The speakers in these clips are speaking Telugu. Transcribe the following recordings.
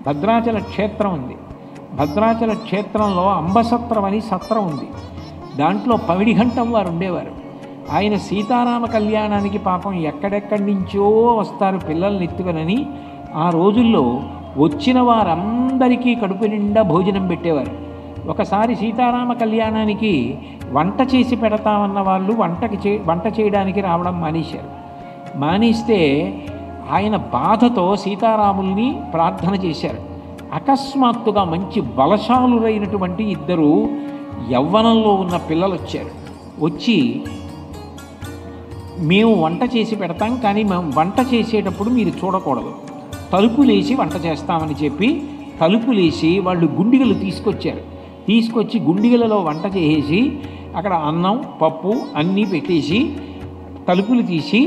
భద్రాచల క్షేత్రం ఉంది. భద్రాచల క్షేత్రంలో అంబసత్రం అని సత్రం ఉంది. దాంట్లో పమిడిఘంటం వారు ఉండేవారు. ఆయన సీతారామ కళ్యాణానికి పాపం ఎక్కడెక్కడి నుంచో వస్తారు పిల్లల్ని ఎత్తుకనని. ఆ రోజుల్లో వచ్చిన వారందరికీ కడుపు నిండా భోజనం పెట్టేవారు. ఒకసారి సీతారామ కళ్యాణానికి వంట చేసి పెడతామన్న వాళ్ళు వంట చేయడానికి రావడం మానేశారు. మానేస్తే ఆయన బాధతో సీతారాముల్ని ప్రార్థన చేశారు. అకస్మాత్తుగా మంచి బలశాలురైనటువంటి ఇద్దరు యవ్వనంలో ఉన్న పిల్లలు వచ్చారు. వచ్చి మేము వంట చేసి పెడతాం, కానీ మేము వంట చేసేటప్పుడు మీరు చూడకూడదు, తలుపులేసి వంట చేస్తామని చెప్పి తలుపులేసి వాళ్ళు గుండిగలు తీసుకొచ్చారు. తీసుకొచ్చి గుండిగలలో వంట చేసేసి అక్కడ అన్నం పప్పు అన్నీ పెట్టేసి తలుపులు తీసి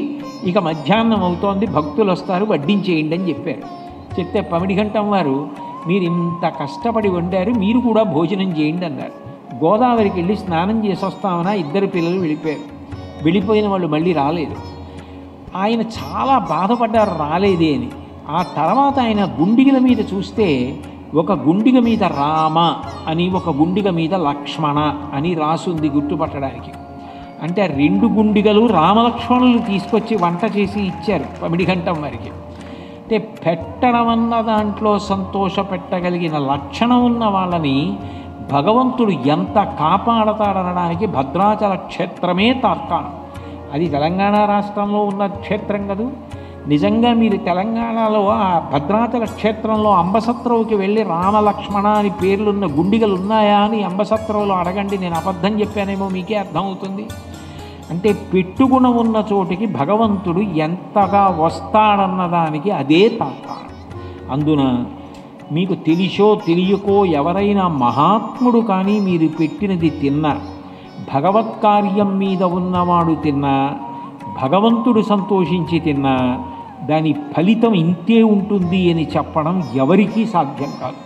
ఇక మధ్యాహ్నం అవుతోంది, భక్తులు వస్తారు, వడ్డించేయండి అని చెప్పారు. చెప్తే పమిడిఘంటం వారు మీరు ఇంత కష్టపడి వండారు, మీరు కూడా భోజనం చేయండి అన్నారు. గోదావరికి వెళ్ళి స్నానం చేసి వస్తామన్నా ఇద్దరు పిల్లలు వెళ్ళిపోయారు. వెళ్ళిపోయిన వాళ్ళు మళ్ళీ రాలేదు. ఆయన చాలా బాధపడ్డారు రాలేదే అని. ఆ తర్వాత ఆయన గుండిగల మీద చూస్తే ఒక గుండిగ మీద రామ అని, ఒక గుండిగ మీద లక్ష్మణ అని రాసుంది గుర్తుపట్టడానికి. అంటే రెండు గుండిగలు రామలక్ష్మణులు తీసుకొచ్చి వంట చేసి ఇచ్చారు పమిడిఘంటం వారికి. అంటే పెట్టడం అన్న దాంట్లో సంతోషపెట్టగలిగిన లక్షణం ఉన్న వాళ్ళని భగవంతుడు ఎంత కాపాడతాడనడానికి భద్రాచల క్షేత్రమే తార్కాణం. అది తెలంగాణ రాష్ట్రంలో ఉన్న క్షేత్రం కదూ. నిజంగా మీరు తెలంగాణలో ఆ భద్రాచల క్షేత్రంలో అంబసత్రవుకి వెళ్ళి రామలక్ష్మణ అని పేర్లున్న గుండిగలు ఉన్నాయా అని అంబసత్రవులో అడగండి. నేను అబద్ధం చెప్పానేమో మీకే అర్థమవుతుంది. అంటే పెట్టుగుణం ఉన్న చోటికి భగవంతుడు ఎంతగా వస్తాడన్నదానికి అదే తార్కాణం. అందున మీకు తెలిసో తెలియకో ఎవరైనా మహాత్ముడు కానీ మీరు పెట్టినది తిన్నా, భగవత్కార్యం మీద ఉన్నవాడు తిన్నా, భగవంతుడు సంతోషించి తిన్నా దాని ఫలితం ఇంతే ఉంటుంది అని చెప్పడం ఎవరికీ సాధ్యం కాదు.